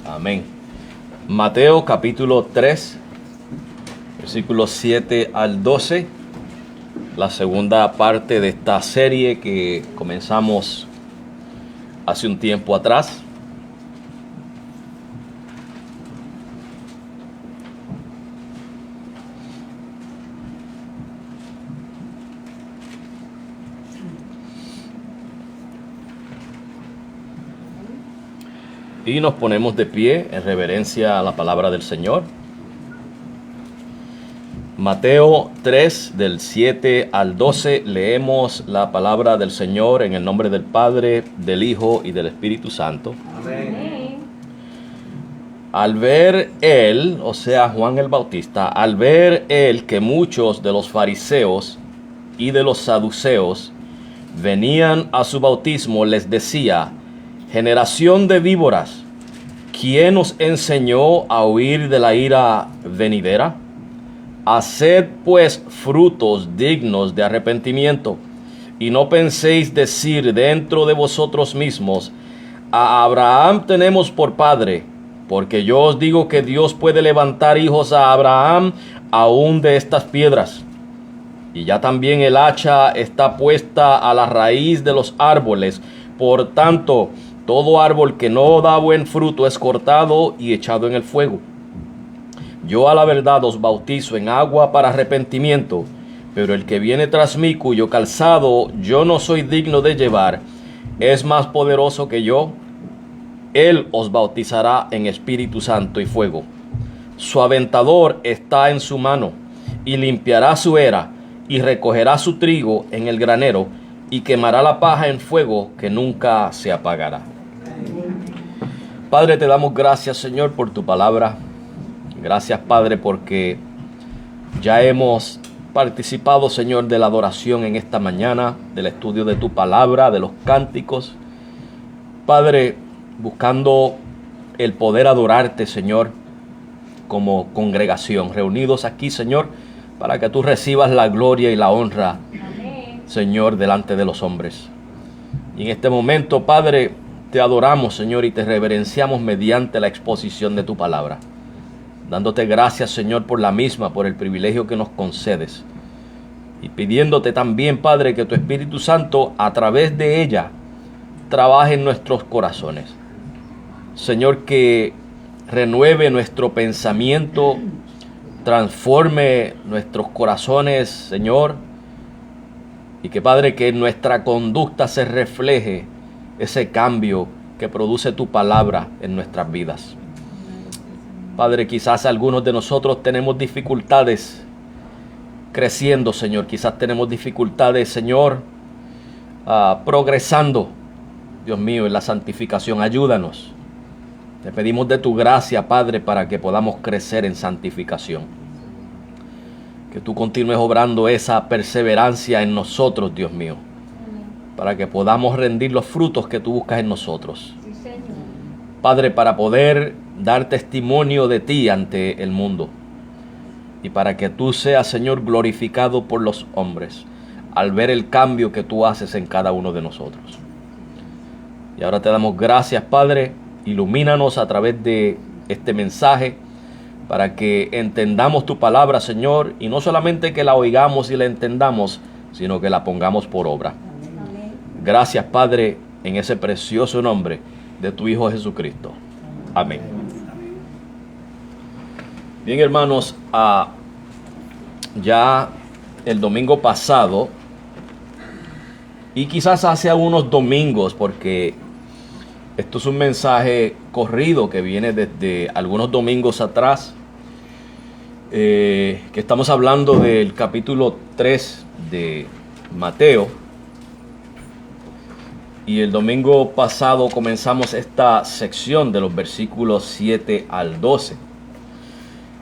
Amén. Mateo capítulo 3, versículos 7 al 12. La segunda parte de esta serie que comenzamos hace un tiempo atrás. Y nos ponemos de pie en reverencia a la palabra del Señor. Mateo 3, del 7 al 12, leemos la palabra del Señor en el nombre del Padre, del Hijo y del Espíritu Santo. Amén. Al ver él, o sea, Juan el Bautista, al ver él que muchos de los fariseos y de los saduceos venían a su bautismo, les decía: generación de víboras, ¿quién os enseñó a huir de la ira venidera? Haced pues frutos dignos de arrepentimiento, y no penséis decir dentro de vosotros mismos: a Abraham tenemos por padre, porque yo os digo que Dios puede levantar hijos a Abraham aún de estas piedras. Y ya también el hacha está puesta a la raíz de los árboles. Por tanto, todo árbol que no da buen fruto es cortado y echado en el fuego. Yo a la verdad os bautizo en agua para arrepentimiento, pero el que viene tras mí, cuyo calzado yo no soy digno de llevar, es más poderoso que yo. Él os bautizará en Espíritu Santo y fuego. Su aventador está en su mano, y limpiará su era, y recogerá su trigo en el granero, y quemará la paja en fuego que nunca se apagará. Padre, te damos gracias, Señor, por tu palabra. Gracias, Padre, porque ya hemos participado, Señor, de la adoración en esta mañana, del estudio de tu palabra, de los cánticos. Padre, buscando el poder adorarte, Señor, como congregación, reunidos aquí, Señor, para que tú recibas la gloria y la honra, Señor, delante de los hombres. Y en este momento, Padre, te adoramos, Señor, y te reverenciamos mediante la exposición de tu palabra, dándote gracias, Señor, por la misma, por el privilegio que nos concedes, y pidiéndote también, Padre, que tu Espíritu Santo, a través de ella, trabaje en nuestros corazones. Señor, que renueve nuestro pensamiento, transforme nuestros corazones, Señor, y que, Padre, que en nuestra conducta se refleje ese cambio que produce tu palabra en nuestras vidas. Padre, quizás algunos de nosotros tenemos dificultades creciendo, Señor. Quizás tenemos dificultades, Señor, progresando, Dios mío, en la santificación. Ayúdanos. Te pedimos de tu gracia, Padre, para que podamos crecer en santificación. Que tú continúes obrando esa perseverancia en nosotros, Dios mío, para que podamos rendir los frutos que tú buscas en nosotros. Sí, Señor. Padre, para poder dar testimonio de ti ante el mundo, y para que tú seas, Señor, glorificado por los hombres al ver el cambio que tú haces en cada uno de nosotros. Y ahora te damos gracias, Padre. Ilumínanos a través de este mensaje para que entendamos tu palabra, Señor, y no solamente que la oigamos y la entendamos, sino que la pongamos por obra. Gracias, Padre, en ese precioso nombre de tu Hijo Jesucristo. Amén. Bien, hermanos, ya el domingo pasado, y quizás hace algunos domingos, porque esto es un mensaje corrido que viene desde algunos domingos atrás, que estamos hablando del capítulo 3 de Mateo. Y el domingo pasado comenzamos esta sección de los versículos 7 al 12.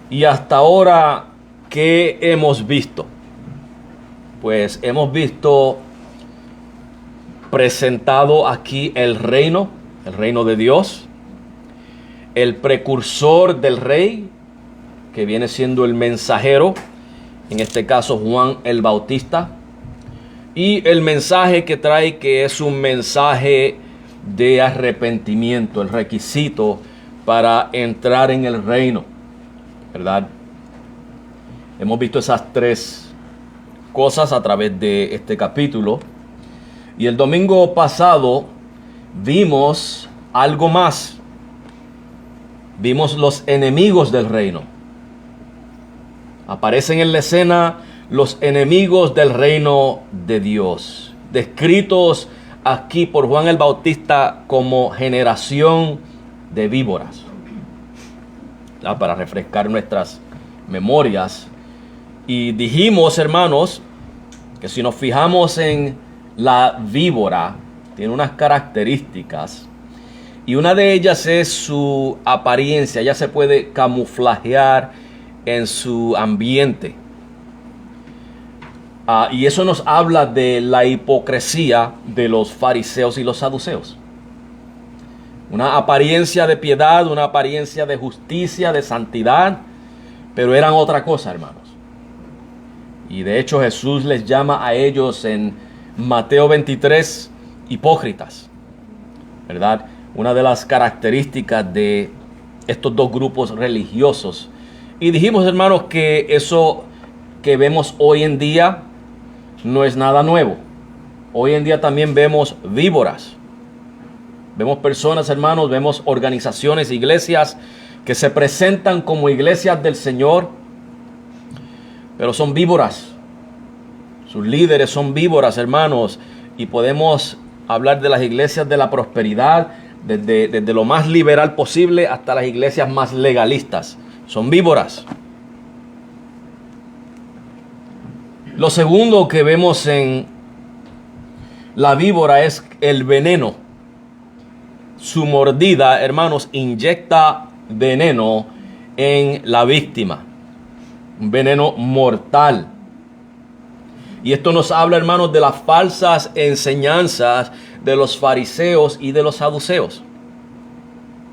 Y hasta ahora, ¿qué hemos visto? Pues hemos visto presentado aquí el reino de Dios, el precursor del rey, que viene siendo el mensajero, en este caso Juan el Bautista, y el mensaje que trae, que es un mensaje de arrepentimiento, el requisito para entrar en el reino, ¿verdad? Hemos visto esas tres cosas a través de este capítulo. Y el domingo pasado vimos algo más. Vimos los enemigos del reino. Aparecen en la escena los enemigos del reino de Dios, descritos aquí por Juan el Bautista como generación de víboras. Para refrescar nuestras memorias. Y dijimos, hermanos, que si nos fijamos en la víbora, tiene unas características. Y una de ellas es su apariencia. Ella se puede camuflajear en su ambiente. Y eso nos habla de la hipocresía de los fariseos y los saduceos. Una apariencia de piedad, una apariencia de justicia, de santidad, pero eran otra cosa, hermanos. Y de hecho Jesús les llama a ellos en Mateo 23 hipócritas, ¿verdad? Una de las características de estos dos grupos religiosos. Y dijimos, hermanos, que eso que vemos hoy en día no es nada nuevo. Hoy en día también vemos víboras. Vemos personas, hermanos, vemos organizaciones, iglesias que se presentan como iglesias del Señor, pero son víboras. Sus líderes son víboras, hermanos, y podemos hablar de las iglesias de la prosperidad, desde lo más liberal posible hasta las iglesias más legalistas. Son víboras. Lo segundo que vemos en la víbora es el veneno. Su mordida, hermanos, inyecta veneno en la víctima. Un veneno mortal. Y esto nos habla, hermanos, de las falsas enseñanzas de los fariseos y de los saduceos.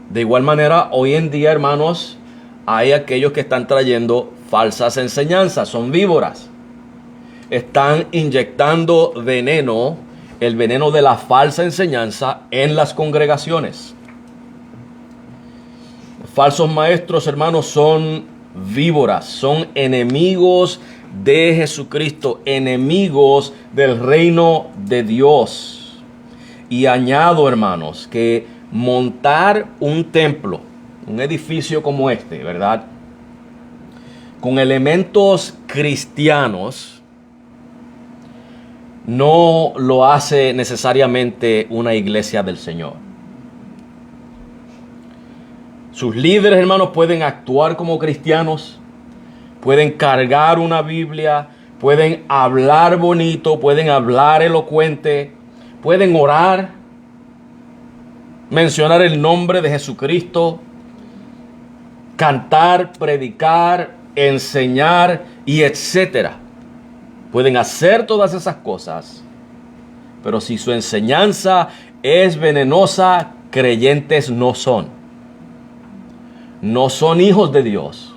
De igual manera, hoy en día, hermanos, hay aquellos que están trayendo falsas enseñanzas. Son víboras. Están inyectando veneno, el veneno de la falsa enseñanza en las congregaciones. Los falsos maestros, hermanos, son víboras, son enemigos de Jesucristo, enemigos del reino de Dios. Y añado, hermanos, que montar un templo, un edificio como este, ¿verdad?, con elementos cristianos, no lo hace necesariamente una iglesia del Señor. Sus líderes, hermanos, pueden actuar como cristianos, pueden cargar una Biblia, pueden hablar bonito, pueden hablar elocuente, pueden orar, mencionar el nombre de Jesucristo, cantar, predicar, enseñar y etcétera. Pueden hacer todas esas cosas, pero si su enseñanza es venenosa, creyentes no son. No son hijos de Dios.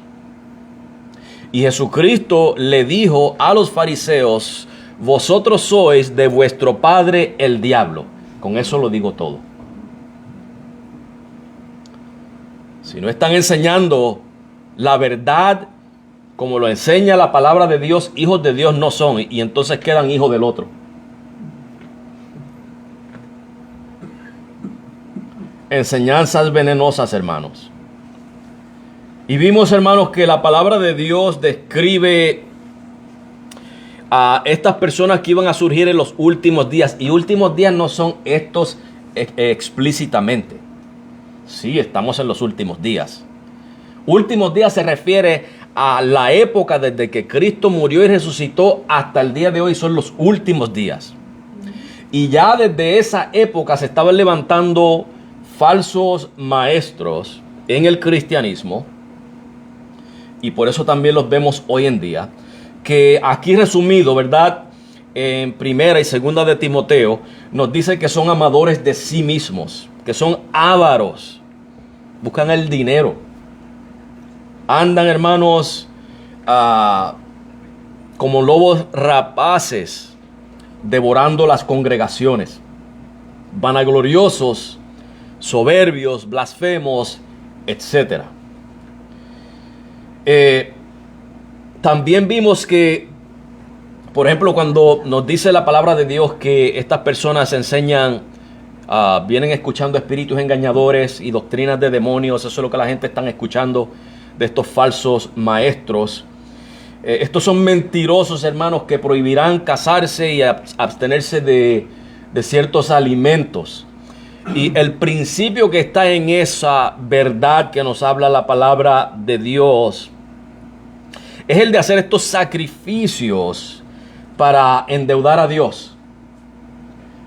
Y Jesucristo le dijo a los fariseos: vosotros sois de vuestro padre el diablo. Con eso lo digo todo. Si no están enseñando la verdad como lo enseña la palabra de Dios, hijos de Dios no son, y entonces quedan hijos del otro. Enseñanzas venenosas, hermanos. Y vimos, hermanos, que la palabra de Dios describe a estas personas que iban a surgir en los últimos días. Y últimos días no son estos explícitamente. Sí, estamos en los últimos días. Últimos días se refiere a la época desde que Cristo murió y resucitó hasta el día de hoy. Son los últimos días. Y ya desde esa época se estaban levantando falsos maestros en el cristianismo. Y por eso también los vemos hoy en día. Que aquí resumido, ¿verdad?, en primera y segunda de Timoteo, nos dice que son amadores de sí mismos, que son ávaros, buscan el dinero. Andan, hermanos, como lobos rapaces, devorando las congregaciones. Vanagloriosos, soberbios, blasfemos, etc. También vimos que, por ejemplo, cuando nos dice la palabra de Dios que estas personas enseñan, vienen escuchando espíritus engañadores y doctrinas de demonios, eso es lo que la gente está escuchando de estos falsos maestros. Estos son mentirosos, hermanos, que prohibirán casarse y abstenerse de ciertos alimentos. Y el principio que está en esa verdad que nos habla la palabra de Dios es el de hacer estos sacrificios para endeudar a Dios.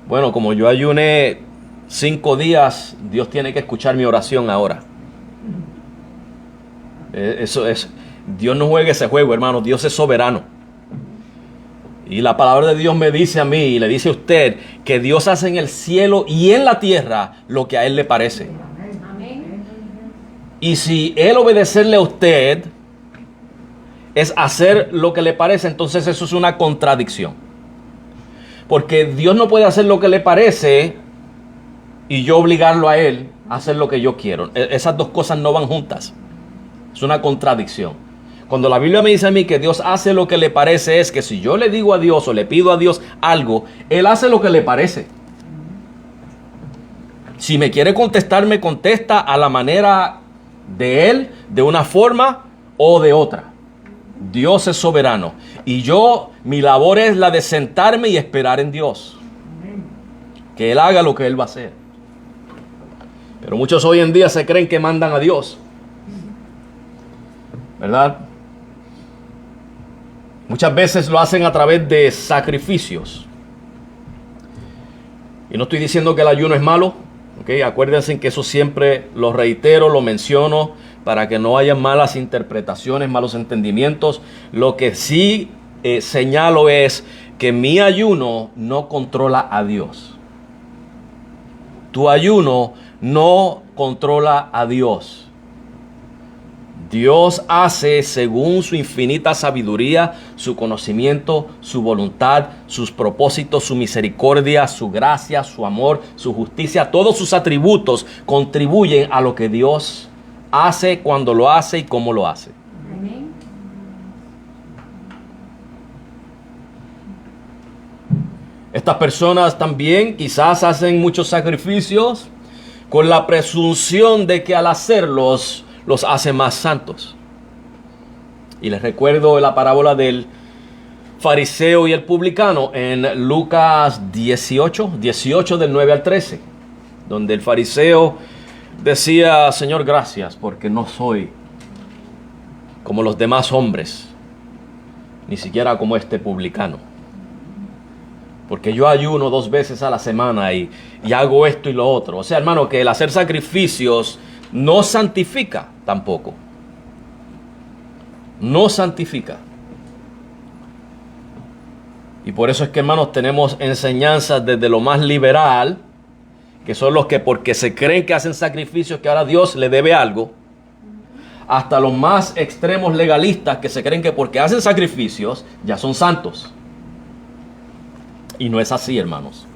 Bueno, como yo ayuné 5 días, Dios tiene que escuchar mi oración ahora. Eso es. Dios no juega ese juego, hermano. Dios es soberano. Y la palabra de Dios me dice a mí y le dice a usted que Dios hace en el cielo y en la tierra lo que a Él le parece. Amén. Y si Él obedecerle a usted es hacer lo que le parece, entonces eso es una contradicción. Porque Dios no puede hacer lo que le parece y yo obligarlo a Él a hacer lo que yo quiero. Esas dos cosas no van juntas. Es una contradicción. Cuando la Biblia me dice a mí que Dios hace lo que le parece, es que si yo le digo a Dios o le pido a Dios algo, Él hace lo que le parece. Si me quiere contestar, me contesta a la manera de Él, de una forma o de otra. Dios es soberano. Y mi labor es la de sentarme y esperar en Dios. Que Él haga lo que Él va a hacer. Pero muchos hoy en día se creen que mandan a Dios, ¿verdad? Muchas veces lo hacen a través de sacrificios. Y no estoy diciendo que el ayuno es malo, ¿okay? Acuérdense que eso siempre lo reitero, lo menciono, para que no haya malas interpretaciones, malos entendimientos. Lo que sí señalo es que mi ayuno no controla a Dios. Tu ayuno no controla a Dios. Dios hace según su infinita sabiduría, su conocimiento, su voluntad, sus propósitos, su misericordia, su gracia, su amor, su justicia. Todos sus atributos contribuyen a lo que Dios hace, cuando lo hace y cómo lo hace. Amén. Estas personas también quizás hacen muchos sacrificios con la presunción de que al hacerlos los hace más santos. Y les recuerdo la parábola del fariseo y el publicano en Lucas 18 del 9 al 13, donde el fariseo decía: Señor, gracias porque no soy como los demás hombres, ni siquiera como este publicano, porque yo ayuno 2 veces a la semana y hago esto y lo otro. O sea, hermano, que el hacer sacrificios no santifica tampoco. No santifica. Y por eso es que, hermanos, tenemos enseñanzas desde lo más liberal, que son los que porque se creen que hacen sacrificios, que ahora Dios le debe algo, hasta los más extremos legalistas que se creen que porque hacen sacrificios ya son santos. Y no es así, hermanos.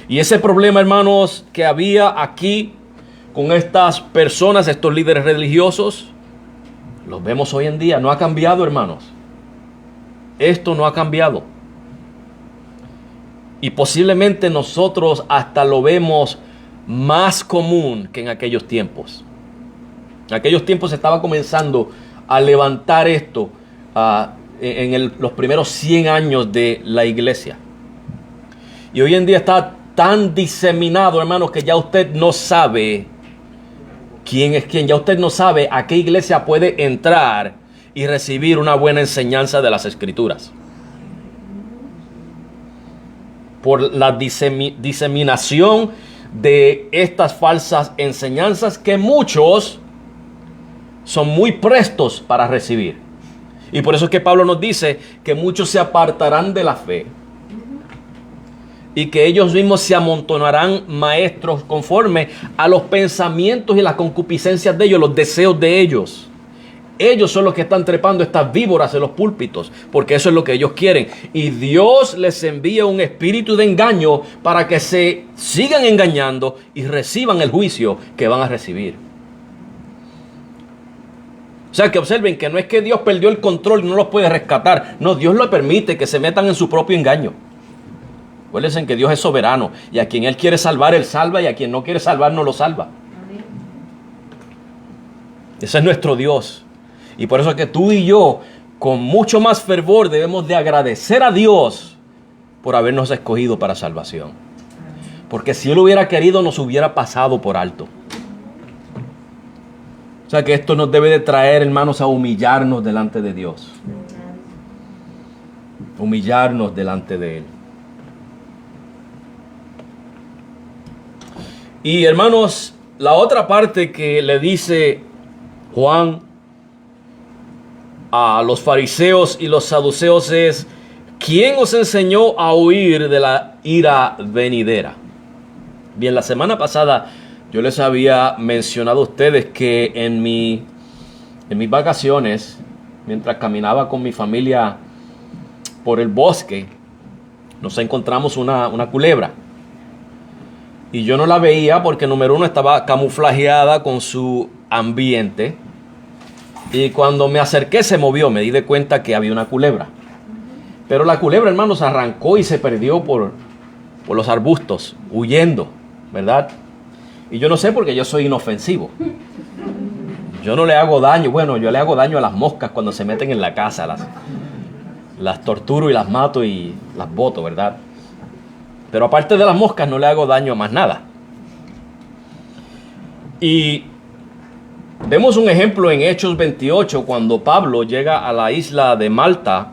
Y ese problema, hermanos, que había aquí con estas personas, estos líderes religiosos, los vemos hoy en día. No ha cambiado, hermanos. Esto no ha cambiado. Y posiblemente nosotros hasta lo vemos más común que en aquellos tiempos. En aquellos tiempos se estaba comenzando a levantar esto los primeros 100 años de la iglesia. Y hoy en día está tan diseminado, hermanos, que ya usted no sabe quién es quién. Ya usted no sabe a qué iglesia puede entrar y recibir una buena enseñanza de las Escrituras. Por la diseminación de estas falsas enseñanzas que muchos son muy prestos para recibir. Y por eso es que Pablo nos dice que muchos se apartarán de la fe y que ellos mismos se amontonarán maestros conforme a los pensamientos y las concupiscencias de ellos, los deseos de ellos. Ellos son los que están trepando estas víboras en los púlpitos, porque eso es lo que ellos quieren. Y Dios les envía un espíritu de engaño para que se sigan engañando y reciban el juicio que van a recibir. O sea, que observen que no es que Dios perdió el control y no los puede rescatar. No, Dios lo permite que se metan en su propio engaño. Acuérdense que Dios es soberano y a quien Él quiere salvar, Él salva, y a quien no quiere salvar, no lo salva. Ese es nuestro Dios. Y por eso es que tú y yo, con mucho más fervor, debemos de agradecer a Dios por habernos escogido para salvación. Porque si Él hubiera querido, nos hubiera pasado por alto. O sea que esto nos debe de traer, hermanos, a humillarnos delante de Dios. Humillarnos delante de Él. Y hermanos, la otra parte que le dice Juan a los fariseos y los saduceos es: ¿quién os enseñó a huir de la ira venidera? Bien, la semana pasada yo les había mencionado a ustedes que en mis vacaciones, mientras caminaba con mi familia por el bosque, nos encontramos una culebra. Y yo no la veía porque, número uno, estaba camuflajeada con su ambiente. Y cuando me acerqué se movió, me di de cuenta que había una culebra. Pero la culebra, hermanos, arrancó y se perdió por los arbustos, huyendo, ¿verdad? Y yo no sé, porque yo soy inofensivo. Yo no le hago daño. Bueno, yo le hago daño a las moscas cuando se meten en la casa. Las torturo y las mato y las boto, ¿verdad? Pero aparte de las moscas, no le hago daño a más nada. Y vemos un ejemplo en Hechos 28, cuando Pablo llega a la isla de Malta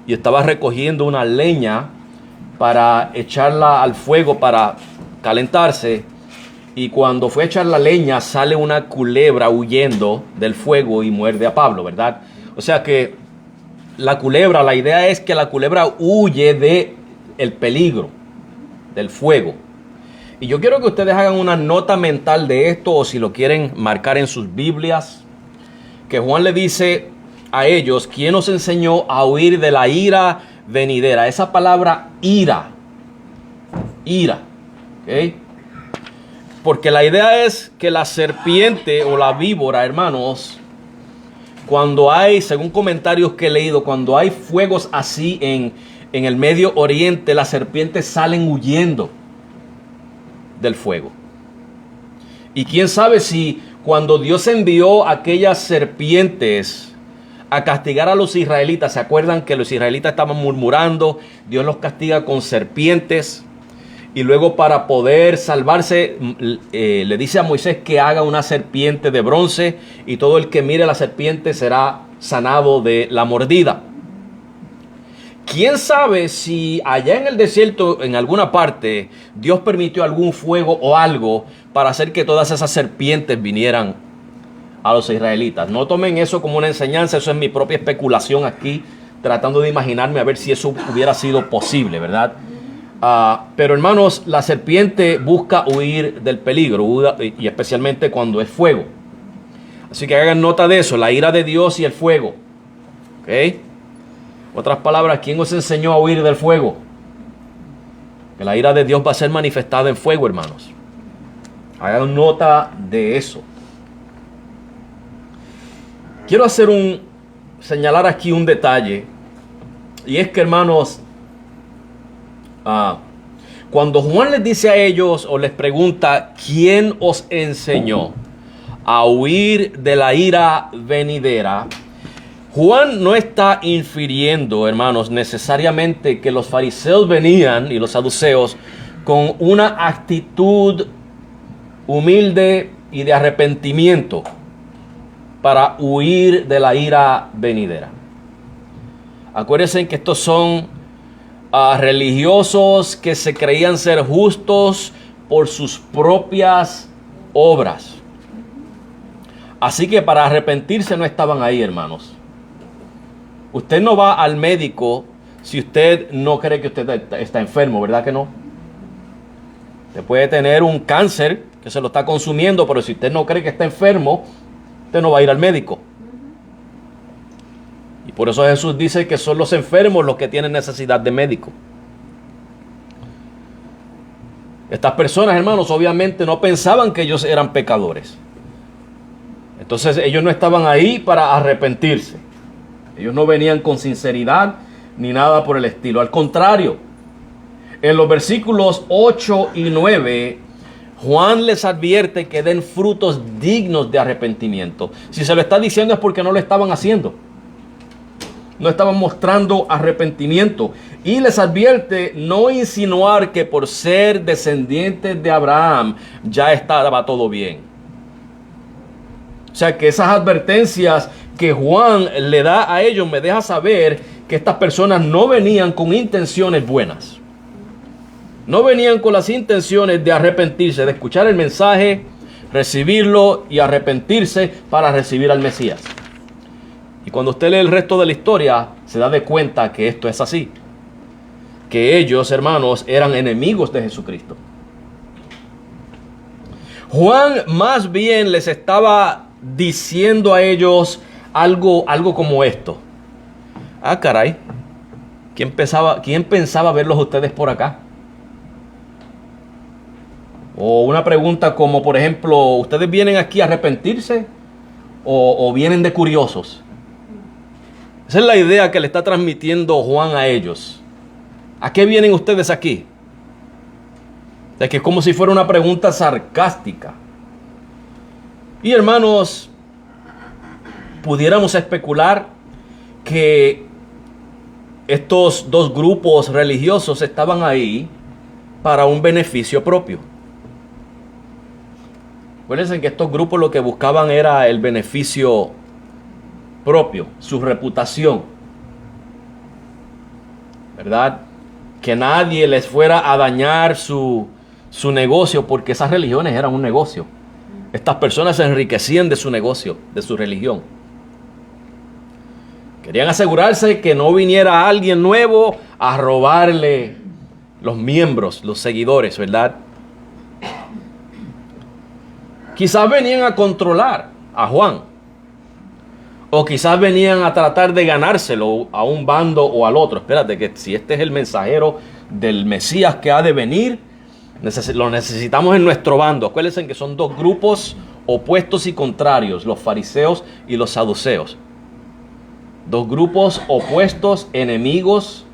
y estaba recogiendo una leña para echarla al fuego para calentarse. Y cuando fue a echar la leña, sale una culebra huyendo del fuego y muerde a Pablo, ¿verdad? O sea que la culebra, la idea es que la culebra huye del peligro, del fuego. Y yo quiero que ustedes hagan una nota mental de esto, o si lo quieren marcar en sus Biblias, que Juan le dice a ellos: ¿quién nos enseñó a huir de la ira venidera? Esa palabra ira, ¿ok? Porque la idea es que la serpiente o la víbora, hermanos, cuando hay, según comentarios que he leído, cuando hay fuegos así en el Medio Oriente, las serpientes salen huyendo del fuego. Y quién sabe si cuando Dios envió aquellas serpientes a castigar a los israelitas, ¿se acuerdan que los israelitas estaban murmurando? Dios los castiga con serpientes. Y luego, para poder salvarse, le dice a Moisés que haga una serpiente de bronce, y todo el que mire la serpiente será sanado de la mordida. ¿Quién sabe si allá en el desierto, en alguna parte, Dios permitió algún fuego o algo para hacer que todas esas serpientes vinieran a los israelitas? No tomen eso como una enseñanza, eso es mi propia especulación aquí, tratando de imaginarme a ver si eso hubiera sido posible, ¿verdad? Pero hermanos, la serpiente busca huir del peligro, y especialmente cuando es fuego. Así que hagan nota de eso, la ira de Dios y el fuego. ¿Ok? Otras palabras, ¿quién os enseñó a huir del fuego? Que la ira de Dios va a ser manifestada en fuego, hermanos. Hagan nota de eso. Quiero señalar aquí un detalle. Y es que, hermanos, cuando Juan les dice a ellos, o les pregunta: ¿quién os enseñó a huir de la ira venidera? Juan no está infiriendo, hermanos, necesariamente que los fariseos venían, y los saduceos, con una actitud humilde y de arrepentimiento para huir de la ira venidera. Acuérdense que estos son religiosos que se creían ser justos por sus propias obras. Así que para arrepentirse no estaban ahí, hermanos. Usted no va al médico si usted no cree que usted está enfermo, ¿verdad que no? Usted puede tener un cáncer que se lo está consumiendo, pero si usted no cree que está enfermo, usted no va a ir al médico. Por eso Jesús dice que son los enfermos los que tienen necesidad de médico. Estas personas, hermanos, obviamente no pensaban que ellos eran pecadores. Entonces ellos no estaban ahí para arrepentirse. Ellos no venían con sinceridad ni nada por el estilo. Al contrario, en los versículos 8 y 9, Juan les advierte que den frutos dignos de arrepentimiento. Si se lo está diciendo es porque no lo estaban haciendo. No estaban mostrando arrepentimiento. Y les advierte no insinuar que por ser descendientes de Abraham ya estaba todo bien. O sea que esas advertencias que Juan le da a ellos me deja saber que estas personas no venían con intenciones buenas. No venían con las intenciones de arrepentirse, de escuchar el mensaje, recibirlo y arrepentirse para recibir al Mesías. Y cuando usted lee el resto de la historia, se da de cuenta que esto es así. Que ellos, hermanos, eran enemigos de Jesucristo. Juan más bien les estaba diciendo a ellos algo como esto. Ah, caray. ¿Quién pensaba verlos ustedes por acá? O una pregunta como, por ejemplo, ¿ustedes vienen aquí a arrepentirse o vienen de curiosos? Esa es la idea que le está transmitiendo Juan a ellos. ¿A qué vienen ustedes aquí? Es que es como si fuera una pregunta sarcástica. Y hermanos, pudiéramos especular que estos dos grupos religiosos estaban ahí para un beneficio propio. Acuérdense que estos grupos lo que buscaban era el beneficio propio, su reputación, ¿verdad? Que nadie les fuera a dañar su negocio, porque esas religiones eran un negocio. Estas personas se enriquecían de su negocio, de su religión. Querían asegurarse que no viniera alguien nuevo a robarle los miembros, los seguidores, ¿verdad? Quizás venían a controlar a Juan. O quizás venían a tratar de ganárselo a un bando o al otro. Espérate, que si este es el mensajero del Mesías que ha de venir, lo necesitamos en nuestro bando. Acuérdense que son dos grupos opuestos y contrarios, los fariseos y los saduceos. Dos grupos opuestos, enemigos.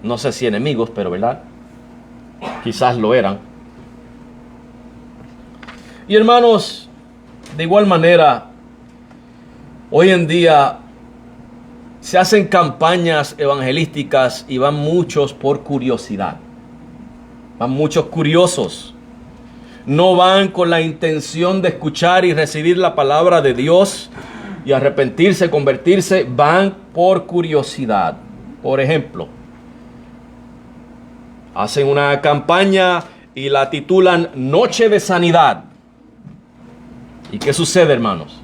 No sé si enemigos, pero ¿verdad? Quizás lo eran. Y hermanos, de igual manera, hoy en día se hacen campañas evangelísticas y van muchos por curiosidad. Van muchos curiosos. No van con la intención de escuchar y recibir la palabra de Dios y arrepentirse, convertirse. Van por curiosidad. Por ejemplo, hacen una campaña y la titulan Noche de Sanidad. ¿Y qué sucede, hermanos?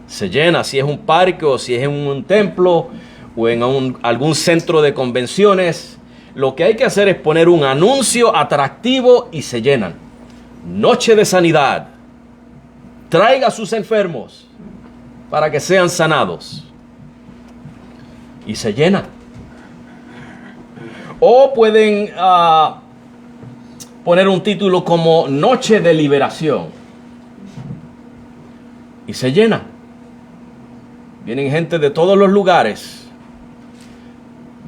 Se llena, si es un parque o si es en un templo o en algún centro de convenciones. Lo que hay que hacer es poner un anuncio atractivo y se llenan. Noche de sanidad. Traiga a sus enfermos para que sean sanados. Y se llena. O pueden poner un título como Noche de Liberación. Y se llena. Vienen gente de todos los lugares,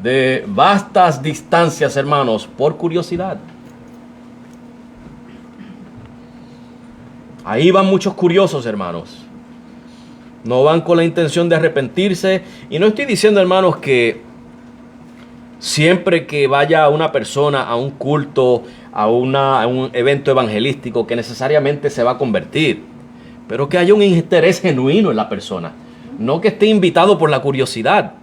de vastas distancias, hermanos, por curiosidad. Ahí van muchos curiosos, hermanos. No van con la intención de arrepentirse. Y no estoy diciendo, hermanos, que siempre que vaya una persona a un culto, a un evento evangelístico, que necesariamente se va a convertir. Pero que haya un interés genuino en la persona. No que esté invitado por la curiosidad.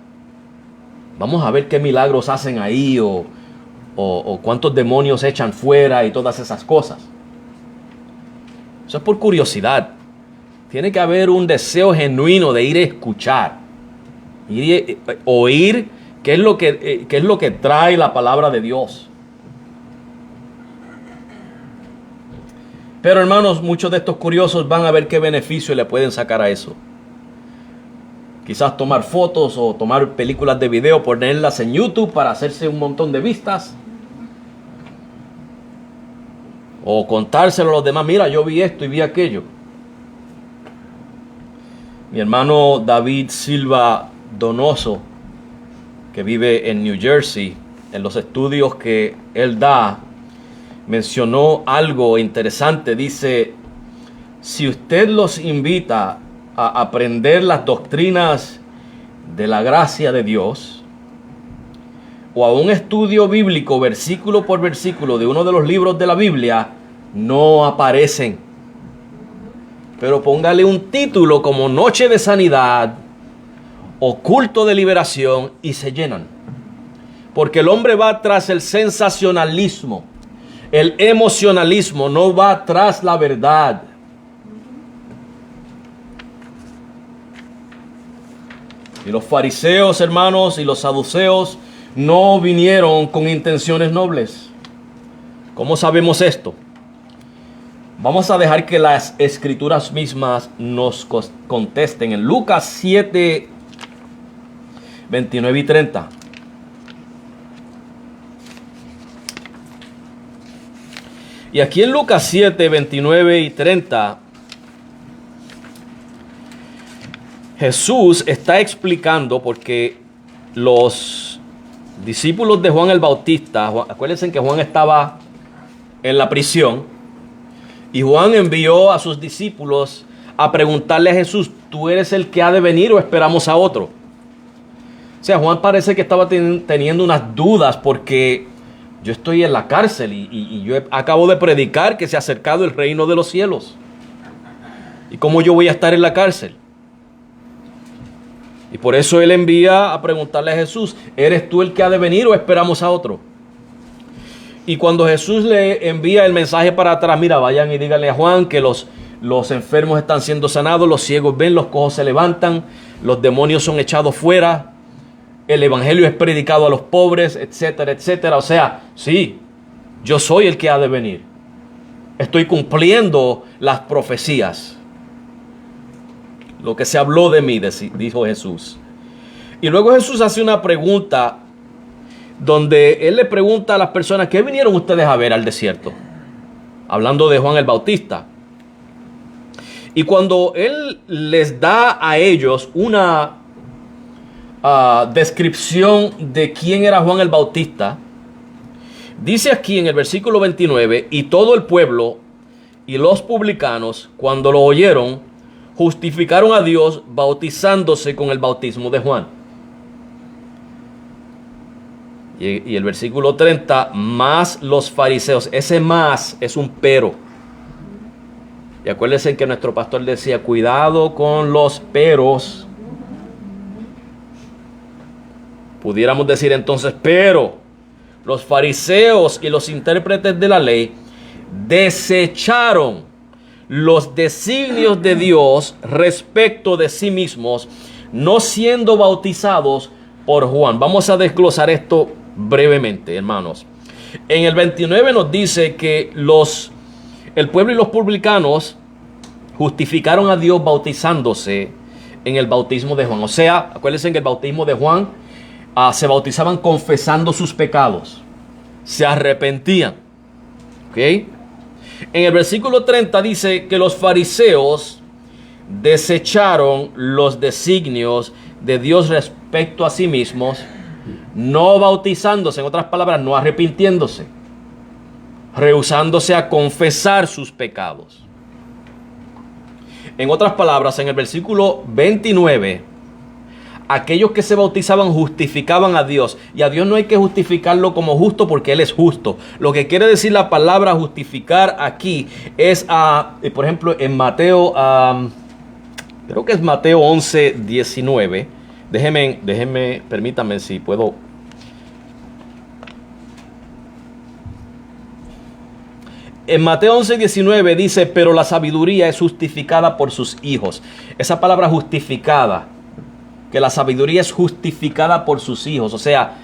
Vamos a ver qué milagros hacen ahí o cuántos demonios echan fuera y todas esas cosas. Eso es por curiosidad. Tiene que haber un deseo genuino de ir a escuchar. Ir a oír qué es lo que trae la palabra de Dios. Pero hermanos, muchos de estos curiosos van a ver qué beneficio le pueden sacar a eso. quizás tomar fotos o tomar películas de video, ponerlas en YouTube para hacerse un montón de vistas. O contárselo a los demás, mira, yo vi esto y vi aquello. Mi hermano David Silva Donoso, que vive en New Jersey, en los estudios que él da, mencionó algo interesante. Dice, si usted los invita a aprender las doctrinas de la gracia de Dios, o a un estudio bíblico versículo por versículo de uno de los libros de la Biblia, no aparecen. Pero póngale un título como Noche de Sanidad o Culto de Liberación y se llenan. Porque el hombre va tras el sensacionalismo, el emocionalismo, no va tras la verdad. Y los fariseos, hermanos, y los saduceos no vinieron con intenciones nobles. ¿Cómo sabemos esto? Vamos a dejar que las escrituras mismas nos contesten. En Lucas 7, 29 y 30. Y aquí en Lucas 7, 29 y 30, Jesús está explicando porque los discípulos de Juan el Bautista, acuérdense que Juan estaba en la prisión, y Juan envió a sus discípulos a preguntarle a Jesús, ¿tú eres el que ha de venir o esperamos a otro? O sea, Juan parece que estaba teniendo unas dudas porque yo estoy en la cárcel y yo acabo de predicar que se ha acercado el reino de los cielos. ¿Y cómo yo voy a estar en la cárcel? Y por eso él envía a preguntarle a Jesús, ¿eres tú el que ha de venir o esperamos a otro? Y cuando Jesús le envía el mensaje para atrás, mira, vayan y díganle a Juan que los enfermos están siendo sanados, los ciegos ven, los cojos se levantan, los demonios son echados fuera, el evangelio es predicado a los pobres, etcétera, etcétera. O sea, sí, yo soy el que ha de venir. Estoy cumpliendo las profecías. Lo que se habló de mí, dijo Jesús. Y luego Jesús hace una pregunta donde él le pregunta a las personas, ¿qué vinieron ustedes a ver al desierto? Hablando de Juan el Bautista. Y cuando él les da a ellos una descripción de quién era Juan el Bautista, dice aquí en el versículo 29, y todo el pueblo y los publicanos, cuando lo oyeron, justificaron a Dios bautizándose con el bautismo de Juan. Y el versículo 30, más los fariseos. Ese más es un pero. Y acuérdense que nuestro pastor decía, cuidado con los peros. Pudiéramos decir entonces, pero los fariseos y los intérpretes de la ley desecharon los designios de Dios respecto de sí mismos, no siendo bautizados por Juan. Vamos a desglosar esto brevemente, hermanos. En el 29 nos dice que el pueblo y los publicanos justificaron a Dios bautizándose en el bautismo de Juan. O sea, acuérdense que el bautismo de Juan se bautizaban confesando sus pecados, se arrepentían. ¿Ok? En el versículo 30 dice que los fariseos desecharon los designios de Dios respecto a sí mismos, no bautizándose, en otras palabras, no arrepintiéndose, rehusándose a confesar sus pecados. En otras palabras, en el versículo 29, aquellos que se bautizaban justificaban a Dios. Y a Dios no hay que justificarlo como justo porque Él es justo. Lo que quiere decir la palabra justificar aquí es, por ejemplo, en Mateo, creo que es Mateo 11, 19. Déjenme, permítanme si puedo. En Mateo 11, 19 dice, pero la sabiduría es justificada por sus hijos. Esa palabra justificada, que la sabiduría es justificada por sus hijos. O sea,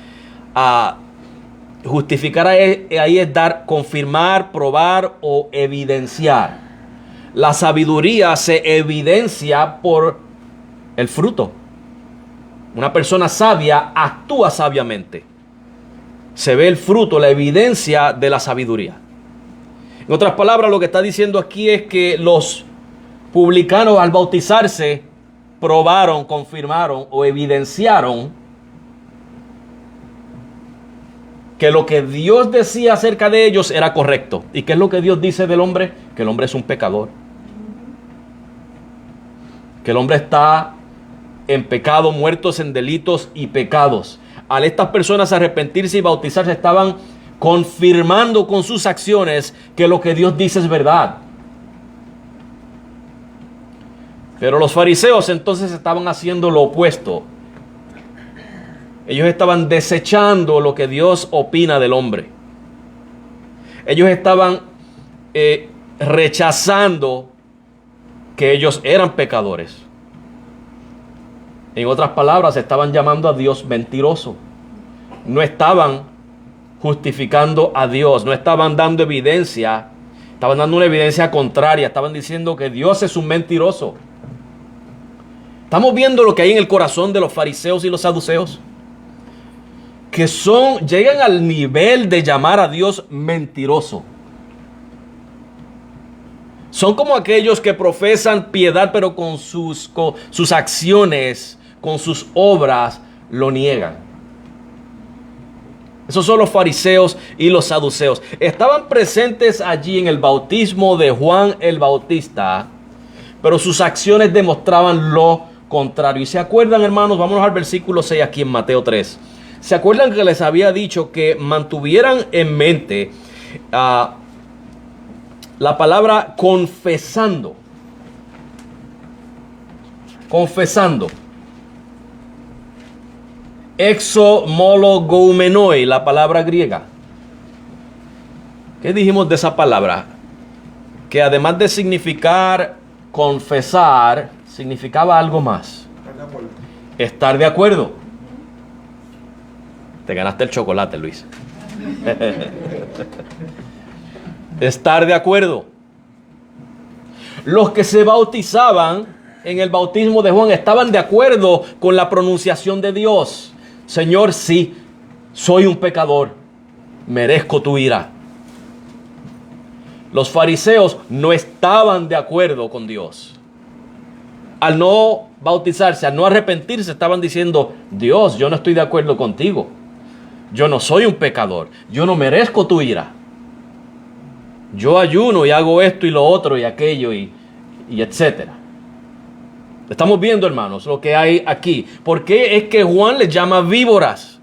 justificar ahí es dar, confirmar, probar o evidenciar. La sabiduría se evidencia por el fruto. Una persona sabia actúa sabiamente. Se ve el fruto, la evidencia de la sabiduría. En otras palabras, lo que está diciendo aquí es que los publicanos al bautizarse probaron, confirmaron o evidenciaron que lo que Dios decía acerca de ellos era correcto. ¿Y qué es lo que Dios dice del hombre? Que el hombre es un pecador. Que el hombre está en pecado, muertos en delitos y pecados. Al estas personas arrepentirse y bautizarse, estaban confirmando con sus acciones que lo que Dios dice es verdad. Pero los fariseos entonces estaban haciendo lo opuesto. Ellos estaban desechando lo que Dios opina del hombre. Ellos estaban rechazando que ellos eran pecadores. En otras palabras, estaban llamando a Dios mentiroso. No estaban justificando a Dios, no estaban dando evidencia, estaban dando una evidencia contraria, estaban diciendo que Dios es un mentiroso. Estamos viendo lo que hay en el corazón de los fariseos y los saduceos, que llegan al nivel de llamar a Dios mentiroso. Son como aquellos que profesan piedad, pero con sus acciones, con sus obras, lo niegan. Esos son los fariseos y los saduceos. Estaban presentes allí en el bautismo de Juan el Bautista, pero sus acciones demostraban lo contrario. Y se acuerdan, hermanos, vámonos al versículo 6 aquí en Mateo 3. ¿Se acuerdan que les había dicho que mantuvieran en mente la palabra confesando? Confesando. Exomologoumenoi, la palabra griega. ¿Qué dijimos de esa palabra? Que además de significar confesar, significaba algo más. Estar de acuerdo. Te ganaste el chocolate, Luis. Estar de acuerdo. Los que se bautizaban en el bautismo de Juan estaban de acuerdo con la pronunciación de Dios. Señor, sí, soy un pecador, merezco tu ira. Los fariseos no estaban de acuerdo con Dios. Al no bautizarse, al no arrepentirse, estaban diciendo: Dios, yo no estoy de acuerdo contigo. Yo no soy un pecador, yo no merezco tu ira. Yo ayuno y hago esto y lo otro y aquello y etcétera. Estamos viendo, hermanos, lo que hay aquí. ¿Por qué es que Juan les llama víboras?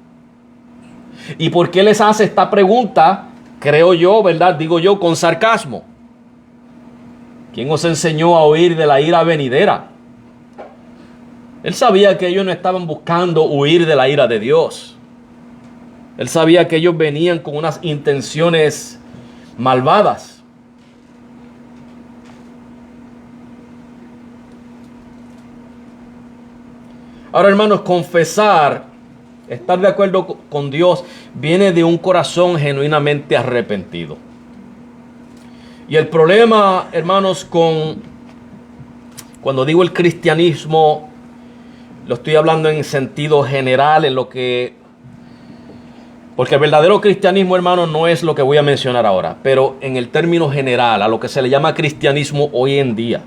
¿Y por qué les hace esta pregunta? Creo yo, ¿verdad? Digo yo, con sarcasmo. ¿Quién os enseñó a huir de la ira venidera? Él sabía que ellos no estaban buscando huir de la ira de Dios. Él sabía que ellos venían con unas intenciones malvadas. Ahora, hermanos, confesar, estar de acuerdo con Dios, viene de un corazón genuinamente arrepentido. Y el problema, hermanos, cuando digo el cristianismo, lo estoy hablando en sentido general, porque el verdadero cristianismo, hermanos, no es lo que voy a mencionar ahora, pero en el término general, a lo que se le llama cristianismo hoy en día.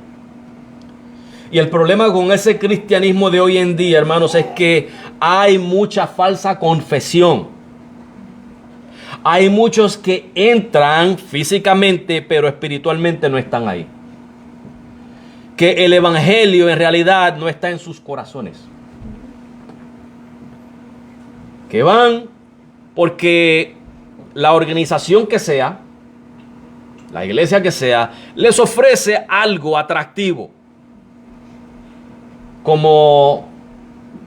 Y el problema con ese cristianismo de hoy en día, hermanos, es que hay mucha falsa confesión. Hay muchos que entran físicamente, pero espiritualmente no están ahí. Que el evangelio en realidad no está en sus corazones. Que van porque la organización que sea, la iglesia que sea, les ofrece algo atractivo. Como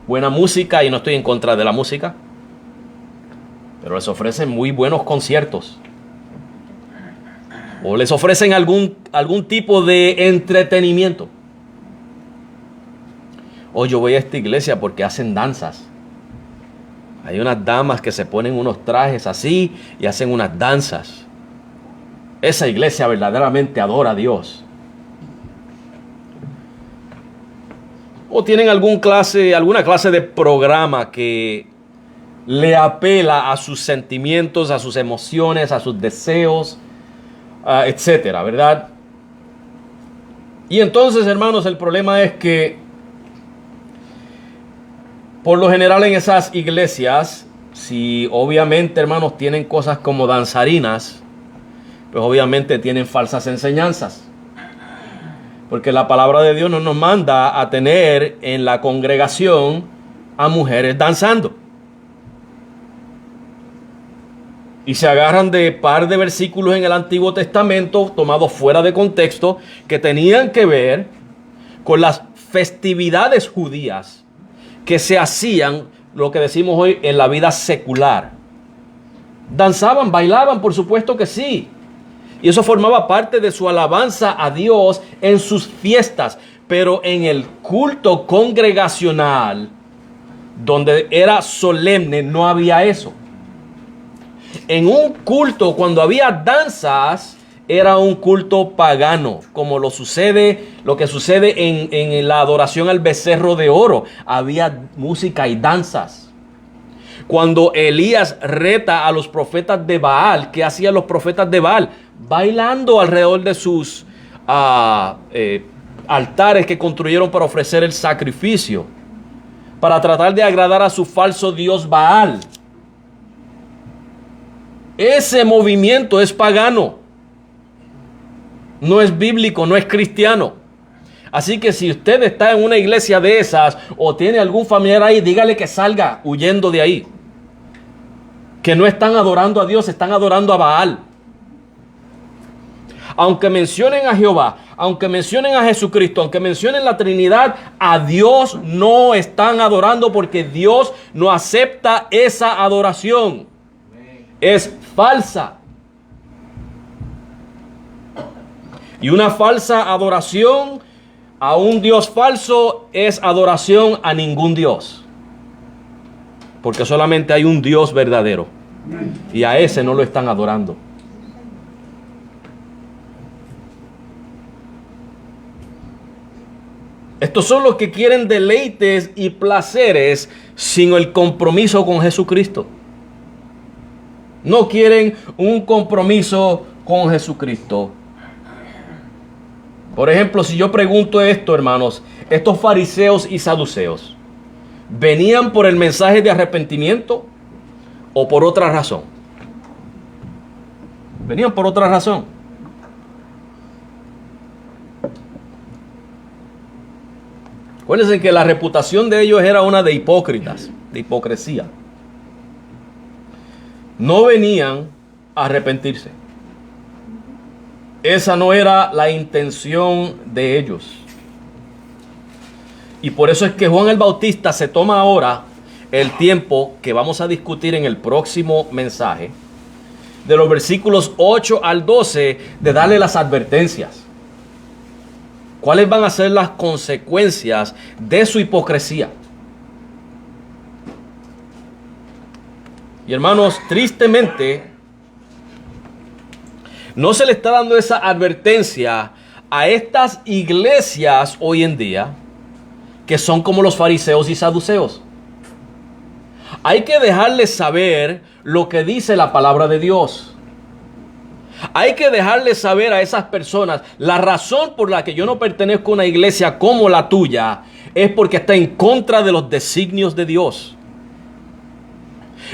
buena música, y no estoy en contra de la música, pero les ofrecen muy buenos conciertos. O les ofrecen algún tipo de entretenimiento. O yo voy a esta iglesia porque hacen danzas. Hay unas damas que se ponen unos trajes así y hacen unas danzas. Esa iglesia verdaderamente adora a Dios. o tienen alguna clase de programa que le apela a sus sentimientos, a sus emociones, a sus deseos, etcétera, ¿verdad? Y entonces, hermanos, el problema es que por lo general en esas iglesias, si obviamente, hermanos, tienen cosas como danzarinas, pues obviamente tienen falsas enseñanzas. Porque la palabra de Dios no nos manda a tener en la congregación a mujeres danzando. Y se agarran de par de versículos en el Antiguo Testamento, tomados fuera de contexto, que tenían que ver con las festividades judías que se hacían, lo que decimos hoy, en la vida secular. Danzaban, bailaban, por supuesto que sí. Y eso formaba parte de su alabanza a Dios en sus fiestas. Pero en el culto congregacional, donde era solemne, no había eso. En un culto, cuando había danzas, era un culto pagano, como lo que sucede en la adoración al becerro de oro. Había música y danzas. Cuando Elías reta a los profetas de Baal, ¿qué hacían los profetas de Baal? Bailando alrededor de sus altares que construyeron para ofrecer el sacrificio, para tratar de agradar a su falso dios Baal. Ese movimiento es pagano, no es bíblico, no es cristiano. Así que si usted está en una iglesia de esas o tiene algún familiar ahí, dígale que salga huyendo de ahí. Que no están adorando a Dios, están adorando a Baal. Aunque mencionen a Jehová, aunque mencionen a Jesucristo, aunque mencionen la Trinidad, a Dios no están adorando, porque Dios no acepta esa adoración. Es falsa. Y una falsa adoración a un Dios falso es adoración a ningún Dios. Porque solamente hay un Dios verdadero. Y a ese no lo están adorando. Estos son los que quieren deleites y placeres sin el compromiso con Jesucristo. No quieren un compromiso con Jesucristo. Por ejemplo, si yo pregunto esto, hermanos, estos fariseos y saduceos, ¿venían por el mensaje de arrepentimiento o por otra razón? Venían por otra razón. Acuérdense que la reputación de ellos era una de hipócritas, de hipocresía. No venían a arrepentirse. Esa no era la intención de ellos. Y por eso es que Juan el Bautista se toma ahora el tiempo que vamos a discutir en el próximo mensaje, de los versículos 8 al 12, de darle las advertencias. ¿Cuáles van a ser las consecuencias de su hipocresía? Y hermanos, tristemente, no se le está dando esa advertencia a estas iglesias hoy en día, que son como los fariseos y saduceos. Hay que dejarles saber lo que dice la palabra de Dios. Hay que dejarles saber a esas personas la razón por la que yo no pertenezco a una iglesia como la tuya es porque está en contra de los designios de Dios.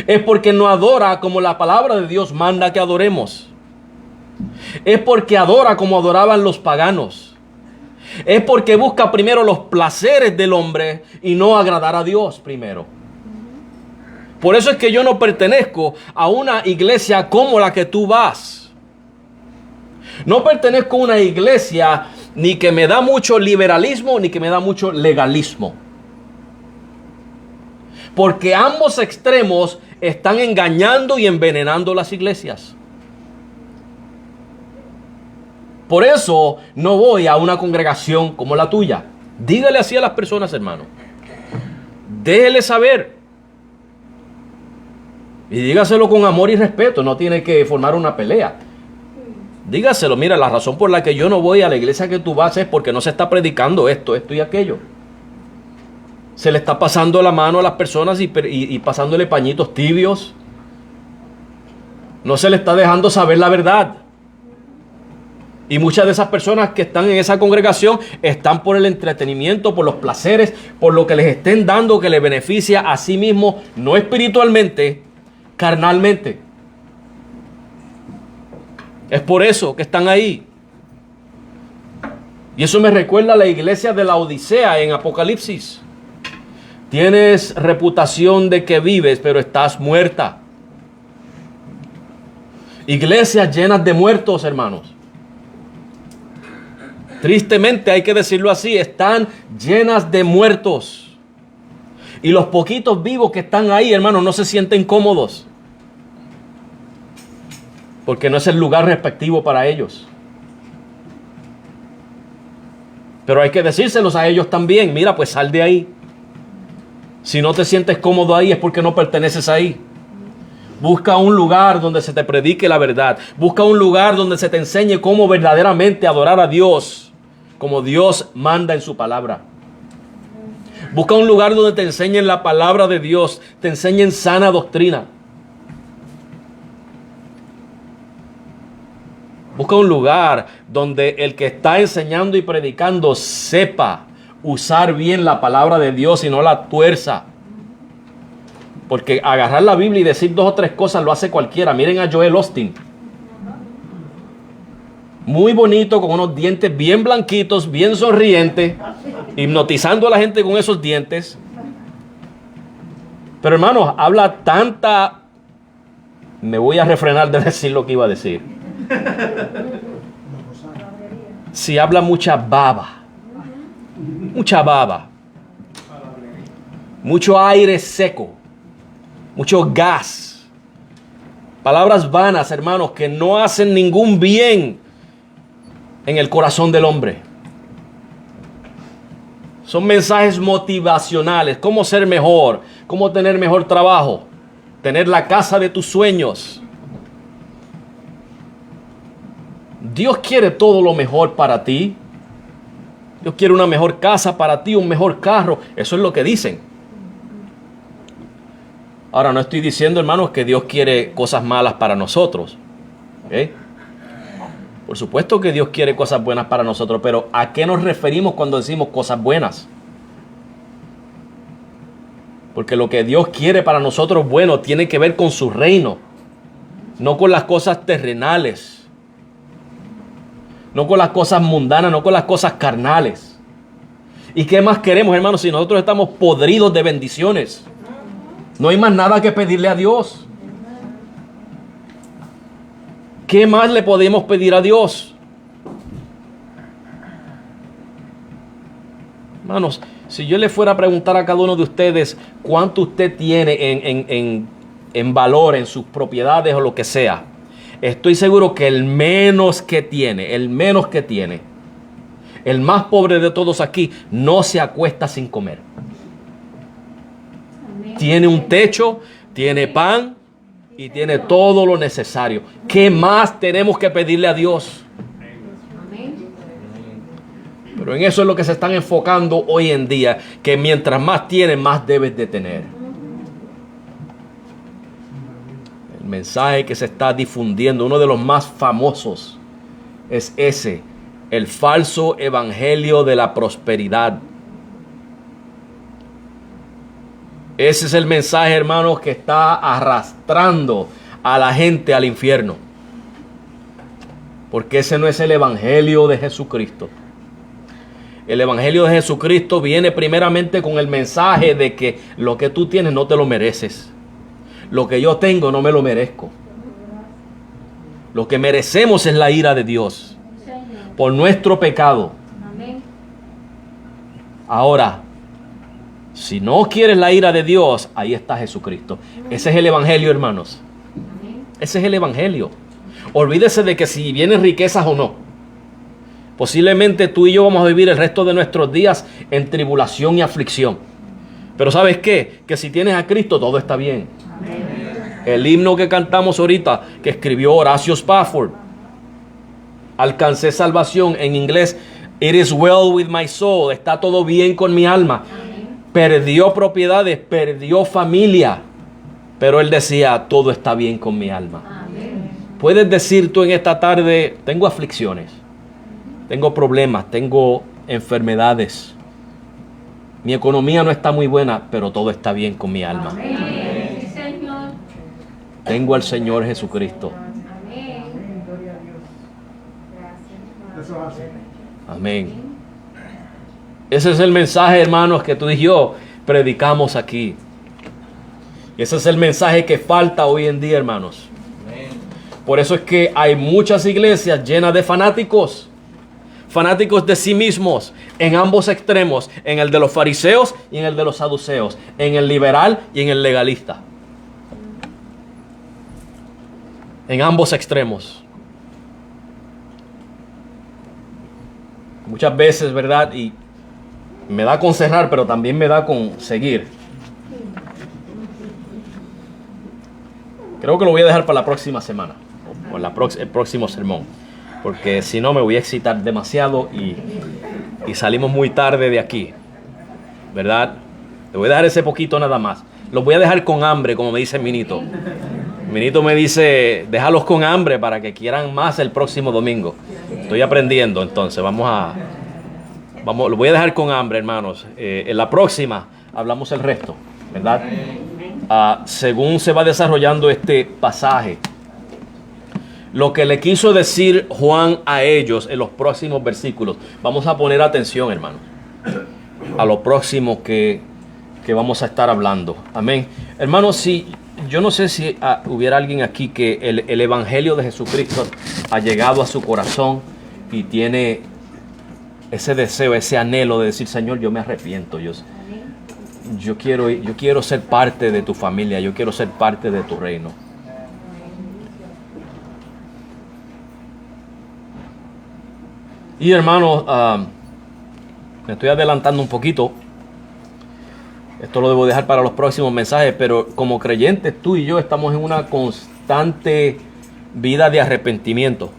Es porque no adora como la palabra de Dios manda que adoremos. Es porque adora como adoraban los paganos. Es porque busca primero los placeres del hombre y no agradar a Dios primero. Por eso es que yo no pertenezco a una iglesia como la que tú vas. No pertenezco a una iglesia ni que me da mucho liberalismo ni que me da mucho legalismo. Porque ambos extremos están engañando y envenenando las iglesias. Por eso no voy a una congregación como la tuya. Dígale así a las personas, hermano. Déjele saber. Y dígaselo con amor y respeto. No tiene que formar una pelea. Dígaselo, mira, la razón por la que yo no voy a la iglesia que tú vas es porque no se está predicando esto y aquello. Se le está pasando la mano a las personas y pasándole pañitos tibios. No se le está dejando saber la verdad. Y muchas de esas personas que están en esa congregación están por el entretenimiento, por los placeres, por lo que les estén dando que les beneficia a sí mismo, no espiritualmente, carnalmente. Es por eso que están ahí. Y eso me recuerda a la iglesia de la Odisea en Apocalipsis. Tienes reputación de que vives, pero estás muerta. Iglesias llenas de muertos, hermanos. Tristemente hay que decirlo así, están llenas de muertos. Y los poquitos vivos que están ahí, hermanos, no se sienten cómodos. Porque no es el lugar respectivo para ellos. Pero hay que decírselos a ellos también. Mira, pues sal de ahí. Si no te sientes cómodo ahí es porque no perteneces ahí. Busca un lugar donde se te predique la verdad. Busca un lugar donde se te enseñe cómo verdaderamente adorar a Dios, como Dios manda en su palabra. Busca un lugar donde te enseñen la palabra de Dios, te enseñen sana doctrina. Busca un lugar donde el que está enseñando y predicando sepa usar bien la palabra de Dios y no la tuerza. Porque agarrar la Biblia y decir 2 o 3 cosas lo hace cualquiera. Miren a Joel Osteen. Muy bonito, con unos dientes bien blanquitos, bien sonriente, hipnotizando a la gente con esos dientes. Pero hermanos, habla tanta... Me voy a refrenar de decir lo que iba a decir. Si habla mucha baba. Mucha baba. Mucho aire seco. Mucho gas. Palabras vanas, hermanos, que no hacen ningún bien en el corazón del hombre. Son mensajes motivacionales. Cómo ser mejor. Cómo tener mejor trabajo. Tener la casa de tus sueños. Dios quiere todo lo mejor para ti. Dios quiere una mejor casa para ti, un mejor carro. Eso es lo que dicen. Ahora, no estoy diciendo, hermanos, que Dios quiere cosas malas para nosotros. ¿Okay? Por supuesto que Dios quiere cosas buenas para nosotros, pero ¿a qué nos referimos cuando decimos cosas buenas? Porque lo que Dios quiere para nosotros bueno tiene que ver con su reino, no con las cosas terrenales, no con las cosas mundanas, no con las cosas carnales. ¿Y qué más queremos, hermanos, si nosotros estamos podridos de bendiciones? No hay más nada que pedirle a Dios. ¿Qué más le podemos pedir a Dios? Hermanos, si yo le fuera a preguntar a cada uno de ustedes cuánto usted tiene en valor, en sus propiedades o lo que sea, estoy seguro que el menos que tiene, el más pobre de todos aquí, no se acuesta sin comer. Tiene un techo, tiene pan y tiene todo lo necesario. ¿Qué más tenemos que pedirle a Dios? Pero en eso es lo que se están enfocando hoy en día, que mientras más tienes, más debes de tener. El mensaje que se está difundiendo, uno de los más famosos, es ese, el falso evangelio de la prosperidad. Ese es el mensaje, hermanos, que está arrastrando a la gente al infierno. Porque ese no es el evangelio de Jesucristo. El evangelio de Jesucristo viene primeramente con el mensaje de que lo que tú tienes no te lo mereces. Lo que yo tengo no me lo merezco. Lo que merecemos es la ira de Dios por nuestro pecado. Ahora, si no quieres la ira de Dios, ahí está Jesucristo. Ese es el evangelio, hermanos. Ese es el evangelio. Olvídese de que si vienen riquezas o no. Posiblemente tú y yo vamos a vivir el resto de nuestros días en tribulación y aflicción. Pero ¿sabes qué? Que si tienes a Cristo todo está bien. El himno que cantamos ahorita, que escribió Horacio Spafford, alcancé salvación, en inglés, it is well with my soul, está todo bien con mi alma. perdió propiedades, perdió familia, pero él decía, todo está bien con mi alma. Amén. Puedes decir tú en esta tarde, tengo aflicciones, tengo problemas, tengo enfermedades, mi economía no está muy buena, pero todo está bien con mi alma. Amén. Tengo al Señor Jesucristo. Amén. Amén. Ese es el mensaje, hermanos, que tú y yo predicamos aquí. Y ese es el mensaje que falta hoy en día, hermanos. Por eso es que hay muchas iglesias llenas de fanáticos. Fanáticos de sí mismos, en ambos extremos, en el de los fariseos y en el de los saduceos, en el liberal y en el legalista. En ambos extremos. Muchas veces, ¿verdad? Y me da con cerrar, pero también me da con seguir. Creo que lo voy a dejar para la próxima semana, o el próximo sermón, porque si no me voy a excitar demasiado y salimos muy tarde de aquí, ¿verdad? Le voy a dejar ese poquito nada más. Los voy a dejar con hambre, como me dice Minito. Minito me dice, déjalos con hambre para que quieran más el próximo domingo. Estoy aprendiendo, entonces los voy a dejar con hambre, hermanos. En la próxima hablamos el resto, ¿verdad? Según se va desarrollando este pasaje, lo que le quiso decir Juan a ellos en los próximos versículos. Vamos a poner atención, hermanos, a lo próximo que vamos a estar hablando. Amén. Hermanos, yo no sé si hubiera alguien aquí que el evangelio de Jesucristo ha llegado a su corazón y tiene ese deseo, ese anhelo de decir, Señor, yo me arrepiento. Yo quiero ser parte de tu familia. Yo quiero ser parte de tu reino. Y hermanos, me estoy adelantando un poquito. Esto lo debo dejar para los próximos mensajes, pero como creyentes, tú y yo estamos en una constante vida de arrepentimiento.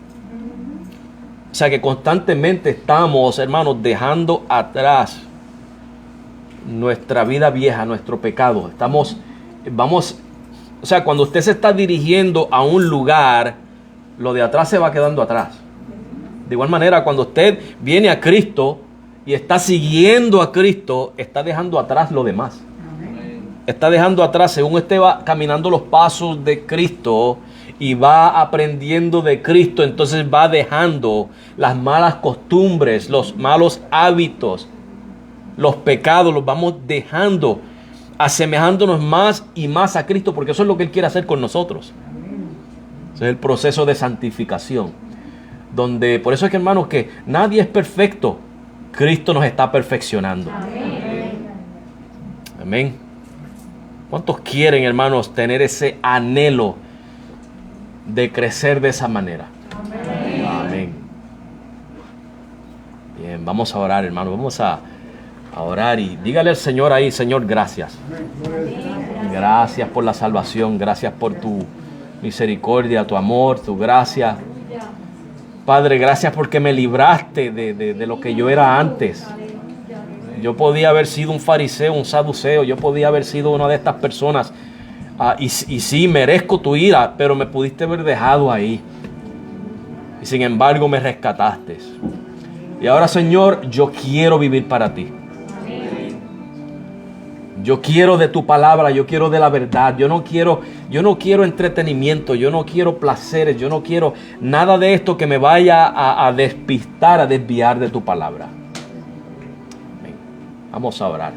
O sea que constantemente estamos, hermanos, dejando atrás nuestra vida vieja, nuestro pecado. O sea, cuando usted se está dirigiendo a un lugar, lo de atrás se va quedando atrás. De igual manera, cuando usted viene a Cristo y está siguiendo a Cristo, está dejando atrás lo demás. Está dejando atrás, según usted va caminando los pasos de Cristo y va aprendiendo de Cristo, entonces va dejando las malas costumbres, los malos hábitos, los pecados, los vamos dejando, asemejándonos más y más a Cristo, porque eso es lo que Él quiere hacer con nosotros. Ese es el proceso de santificación, donde, por eso es que, hermanos, que nadie es perfecto. Cristo nos está perfeccionando. Amén. ¿Cuántos quieren, hermanos, tener ese anhelo de crecer de esa manera? Amén. Bien, vamos a orar, hermanos. Vamos a orar y dígale al Señor ahí, Señor, gracias. Gracias por la salvación. Gracias por tu misericordia, tu amor, tu gracia. Padre, gracias porque me libraste de lo que yo era antes. Yo podía haber sido un fariseo, un saduceo. Yo podía haber sido una de estas personas. Y sí, merezco tu ira, pero me pudiste haber dejado ahí. Y sin embargo me rescataste. Y ahora, Señor, yo quiero vivir para ti. Yo quiero de tu palabra, yo quiero de la verdad. Yo no quiero entretenimiento, yo no quiero placeres, yo no quiero nada de esto que me vaya a despistar, a desviar de tu palabra. Amén. Vamos a orar.